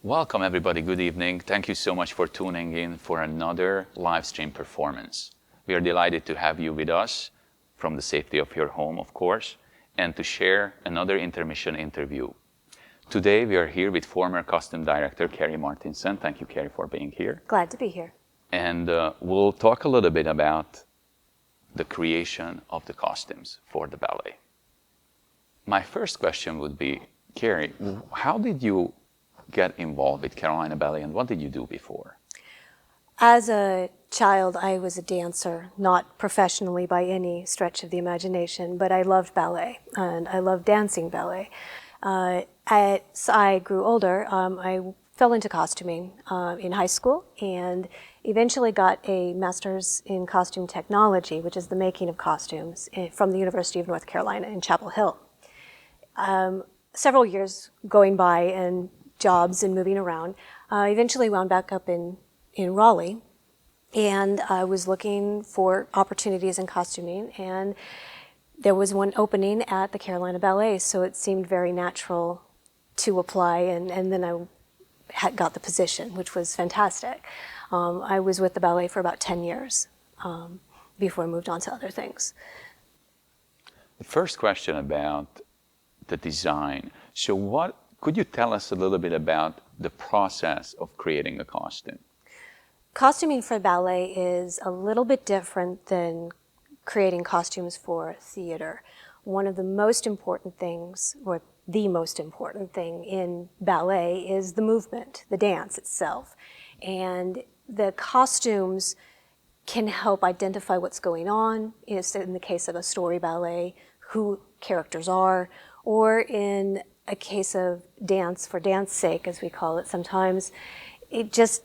Welcome everybody, good evening. Thank you so much for tuning in for another live stream performance. We are delighted to have you with us from the safety of your home, of course, and to share another intermission interview. Today we are here with former costume director Kerri Martinsen. Thank you, Kerri, for being here. Glad to be here. And we'll talk a little bit about the creation of the costumes for the ballet. My first question would be, Kerri, how did you get involved with Carolina Ballet, and what did you do before? As a child, I was a dancer, not professionally by any stretch of the imagination, but I loved ballet, and I loved dancing ballet. As I grew older, I fell into costuming in high school, and eventually got a master's in costume technology, which is the making of costumes, from the University of North Carolina in Chapel Hill. Several years going by and jobs and moving around, eventually wound back up in Raleigh, and I was looking for opportunities in costuming, and there was one opening at the Carolina Ballet, so it seemed very natural to apply, and then I got the position, which was fantastic. I was with the ballet for about 10 years before I moved on to other things. The first question about the design. So could you tell us a little bit about the process of creating a costume? Costuming for ballet is a little bit different than creating costumes for theater. One of the most important things, or the most important thing in ballet, is the movement, the dance itself. And the costumes can help identify what's going on, in the case of a story ballet, who characters are, or in a case of dance for dance sake, as we call it sometimes, it just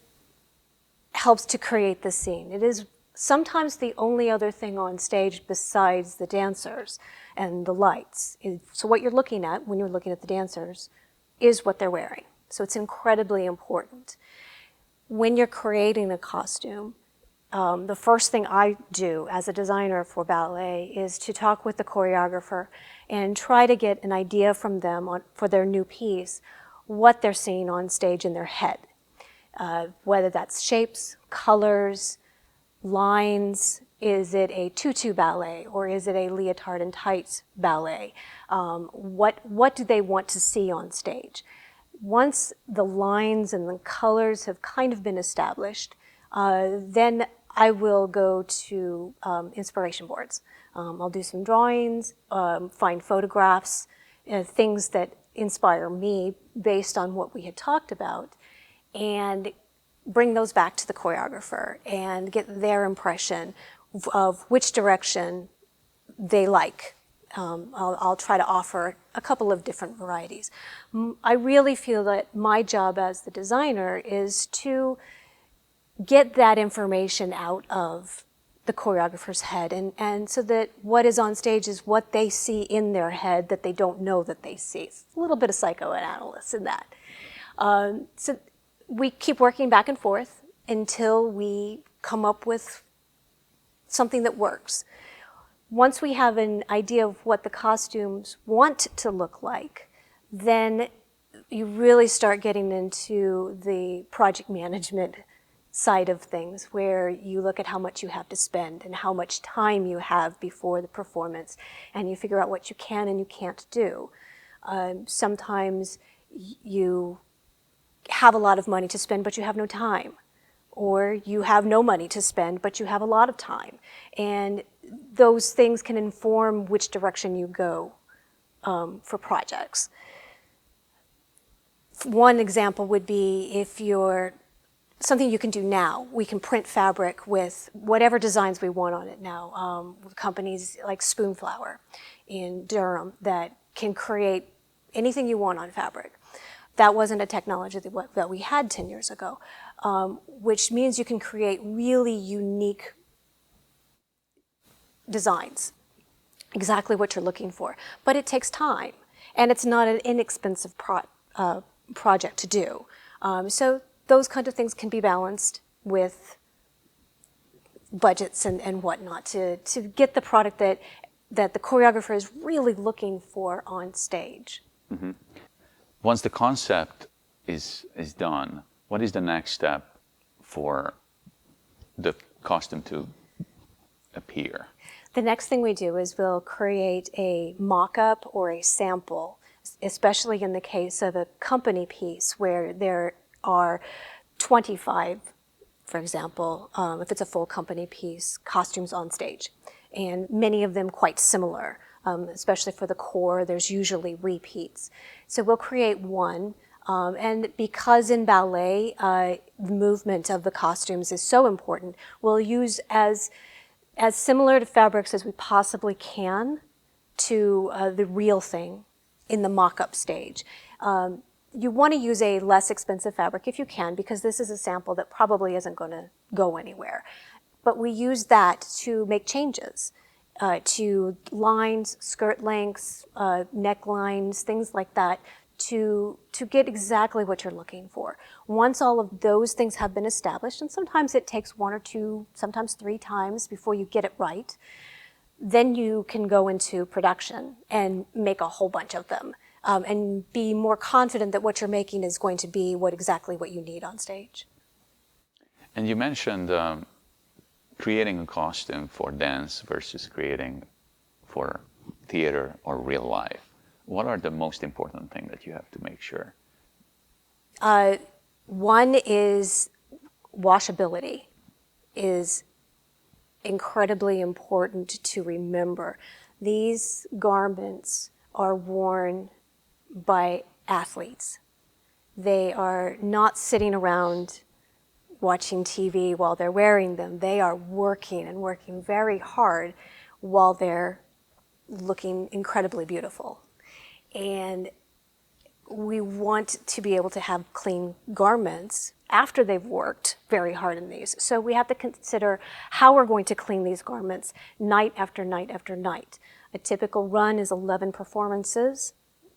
helps to create the scene. It is sometimes the only other thing on stage besides the dancers and the lights. So what you're looking at when you're looking at the dancers is what they're wearing. So it's incredibly important. When you're creating a costume, the first thing I do as a designer for ballet is to talk with the choreographer and try to get an idea from them for their new piece, what they're seeing on stage in their head. Whether that's shapes, colors, lines, is it a tutu ballet or is it a leotard and tights ballet? What do they want to see on stage? Once the lines and the colors have kind of been established, then I will go to inspiration boards. I'll do some drawings, find photographs, things that inspire me based on what we had talked about, and bring those back to the choreographer and get their impression of which direction they like. I'll try to offer a couple of different varieties. I really feel that my job as the designer is to get that information out of the choreographer's head, and so that what is on stage is what they see in their head that they don't know that they see. It's a little bit of psychoanalysis in that. So we keep working back and forth until we come up with something that works. Once we have an idea of what the costumes want to look like, then you really start getting into the project management side of things, where you look at how much you have to spend and how much time you have before the performance, and you figure out what you can and you can't do. Sometimes you have a lot of money to spend, but you have no time. Or you have no money to spend, but you have a lot of time. And those things can inform which direction you go for projects. One example would be if you're something you can do now. We can print fabric with whatever designs we want on it now. Companies like Spoonflower in Durham that can create anything you want on fabric. That wasn't a technology that we had 10 years ago, which means you can create really unique designs, exactly what you're looking for. But it takes time, and it's not an inexpensive project to do. So those kind of things can be balanced with budgets and whatnot to get the product that the choreographer is really looking for on stage. Mm-hmm. Once the concept is done, what is the next step for the costume to appear? The next thing we do is we'll create a mock-up or a sample, especially in the case of a company piece where there are 25, for example, if it's a full company piece, costumes on stage, and many of them quite similar. Especially for the core, there's usually repeats. So we'll create one, and because in ballet, the movement of the costumes is so important, we'll use as similar to fabrics as we possibly can to the real thing in the mock-up stage. You want to use a less expensive fabric if you can, because this is a sample that probably isn't going to go anywhere. But we use that to make changes to lines, skirt lengths, necklines, things like that, to get exactly what you're looking for. Once all of those things have been established, and sometimes it takes 1 or 2, sometimes 3 times before you get it right, then you can go into production and make a whole bunch of them, and be more confident that what you're making is going to be exactly what you need on stage. And you mentioned creating a costume for dance versus creating for theater or real life. What are the most important things that you have to make sure? One is washability is incredibly important to remember. These garments are worn by athletes. They are not sitting around watching TV while they're wearing them. They are working and working very hard while they're looking incredibly beautiful. And we want to be able to have clean garments after they've worked very hard in these. So we have to consider how we're going to clean these garments night after night after night. A typical run is 11 performances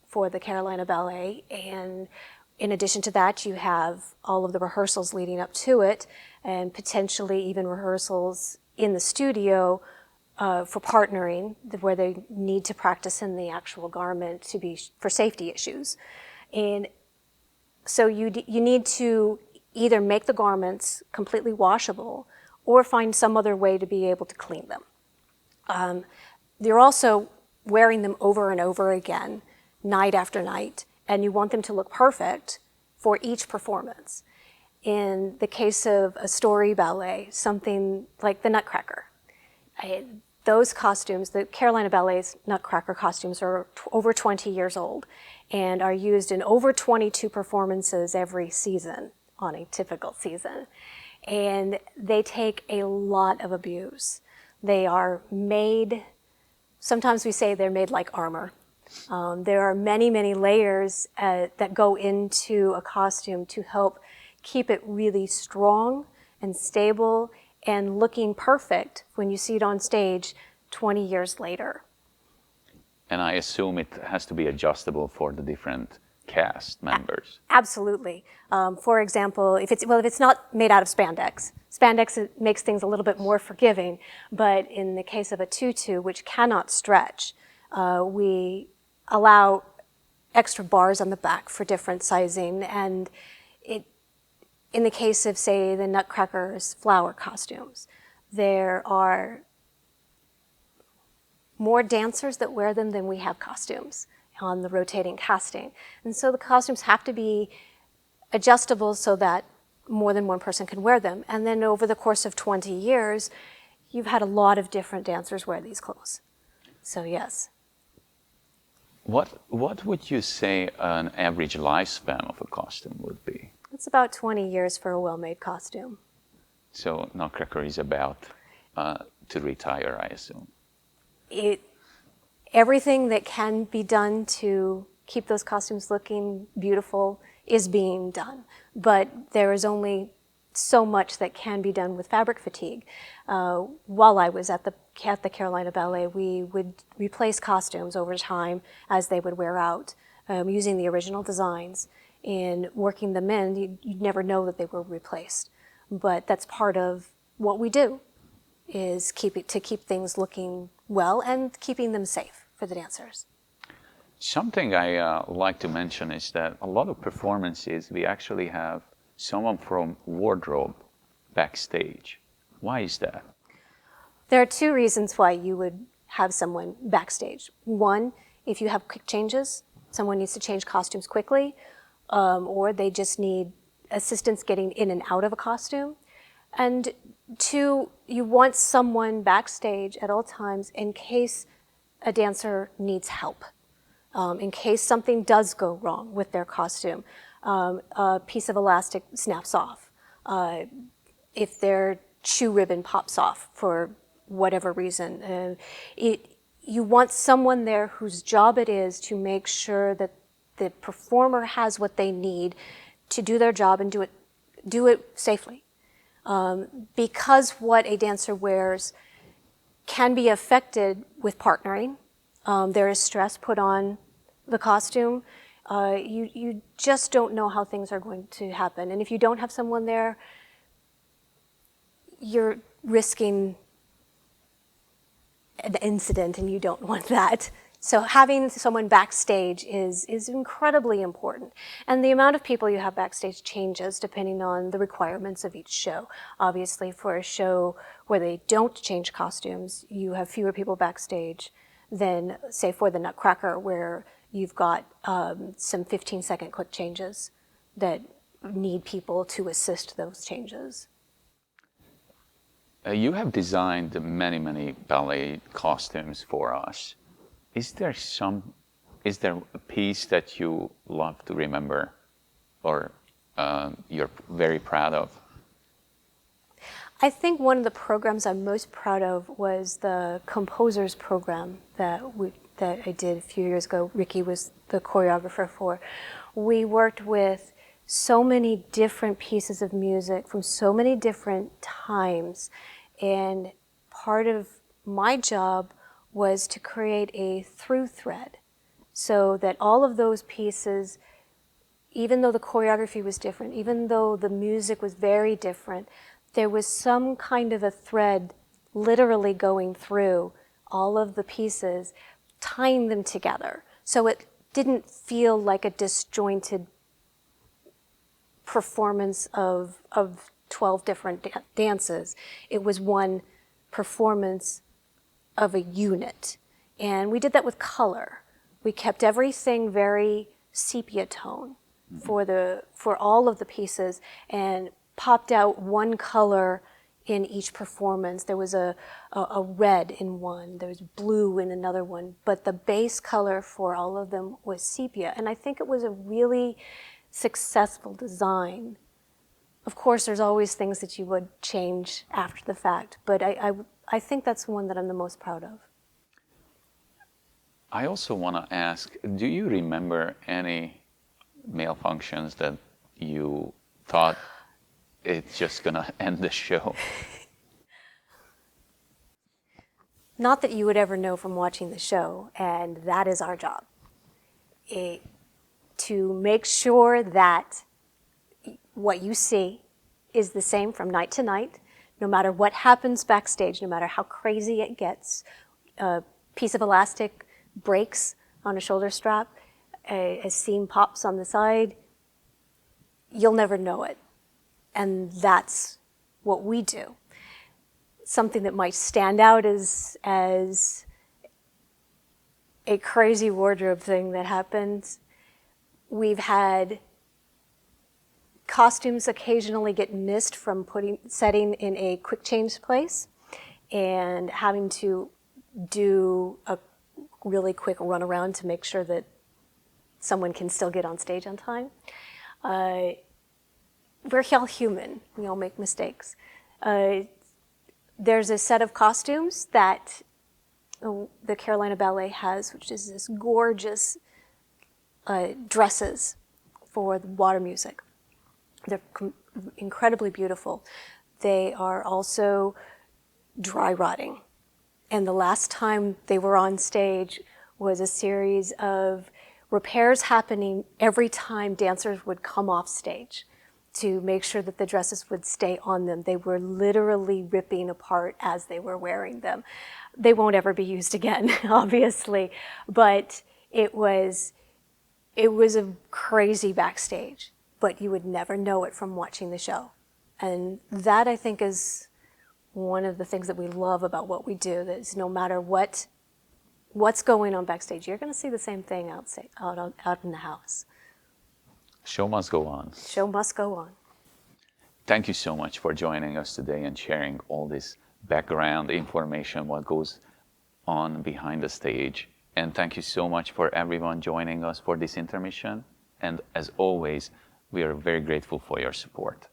for the Carolina Ballet, and in addition to that, you have all of the rehearsals leading up to it, and potentially even rehearsals in the studio for partnering, where they need to practice in the actual garment for safety issues. And so you need to either make the garments completely washable or find some other way to be able to clean them. You're also wearing them over and over again, night after night, and you want them to look perfect for each performance. In the case of a story ballet, something like the Nutcracker, those costumes, the Carolina Ballet's Nutcracker costumes are over 20 years old and are used in over 22 performances every season on a typical season. And they take a lot of abuse. They are made, sometimes we say they're made like armor. There are many, many layers that go into a costume to help keep it really strong and stable and looking perfect when you see it on stage 20 years later. And I assume it has to be adjustable for the different cast members. Absolutely. For example, if it's not made out of spandex, makes things a little bit more forgiving, but in the case of a tutu, which cannot stretch, we allow extra bars on the back for different sizing, and in the case of, say, the Nutcracker's flower costumes, there are more dancers that wear them than we have costumes on the rotating casting. And so the costumes have to be adjustable so that more than one person can wear them. And then over the course of 20 years, you've had a lot of different dancers wear these clothes. So yes. What would you say an average lifespan of a costume would be? It's about 20 years for a well-made costume. So Nutcracker is about to retire, I assume. Everything that can be done to keep those costumes looking beautiful is being done. But there is only so much that can be done with fabric fatigue. While I was at the Carolina Ballet, we would replace costumes over time as they would wear out, using the original designs and working them in. You'd never know that they were replaced. But that's part of what we do, is to keep things looking well and keeping them safe for the dancers. Something I like to mention is that a lot of performances we actually have someone from wardrobe backstage. Why is that? There are two reasons why you would have someone backstage. One, if you have quick changes, someone needs to change costumes quickly, or they just need assistance getting in and out of a costume. And two, you want someone backstage at all times in case a dancer needs help, in case something does go wrong with their costume. A piece of elastic snaps off, if their shoe ribbon pops off for whatever reason. You want someone there whose job it is to make sure that the performer has what they need to do their job and do it safely. Because what a dancer wears can be affected with partnering. There is stress put on the costume. You just don't know how things are going to happen. And if you don't have someone there, you're risking an incident, and you don't want that. So having someone backstage is incredibly important. And the amount of people you have backstage changes depending on the requirements of each show. Obviously, for a show where they don't change costumes, you have fewer people backstage than, say, for the Nutcracker, where you've got some 15-second quick changes that need people to assist those changes. You have designed many, many ballet costumes for us. Is there a piece that you love to remember or you're very proud of? I think one of the programs I'm most proud of was the composers program that I did a few years ago. Ricky was the choreographer for. We worked with so many different pieces of music from so many different times, and part of my job was to create a through thread so that all of those pieces, even though the choreography was different, even though the music was very different, there was some kind of a thread literally going through all of the pieces, tying them together. So it didn't feel like a disjointed performance of 12 different dances. It was one performance of a unit. And we did that with color. We kept everything very sepia tone for all of the pieces, and popped out one color in each performance. There was a red in one, there was blue in another one, but the base color for all of them was sepia. And I think it was a really successful design. Of course, there's always things that you would change after the fact, but I think that's one that I'm the most proud of. I also want to ask, do you remember any malfunctions that you thought it's just going to end the show? Not that you would ever know from watching the show, and that is our job. To make sure that what you see is the same from night to night, no matter what happens backstage, no matter how crazy it gets. A piece of elastic breaks on a shoulder strap, a seam pops on the side, you'll never know it. And that's what we do. Something that might stand out as a crazy wardrobe thing that happens. We've had costumes occasionally get missed from setting in a quick change place and having to do a really quick run around to make sure that someone can still get on stage on time. We're all human. We all make mistakes. There's a set of costumes that the Carolina Ballet has, which is this gorgeous dresses for the water music. They're incredibly beautiful. They are also dry rotting. And the last time they were on stage was a series of repairs happening every time dancers would come off stage to make sure that the dresses would stay on them. They were literally ripping apart as they were wearing them. They won't ever be used again, obviously, but It was a crazy backstage, but you would never know it from watching the show. And that, I think, is one of the things that we love about what we do, that is no matter what's going on backstage, you're going to see the same thing out in the house. Show must go on. Show must go on. Thank you so much for joining us today and sharing all this background information, what goes on behind the stage. And thank you so much for everyone joining us for this intermission. And as always, we are very grateful for your support.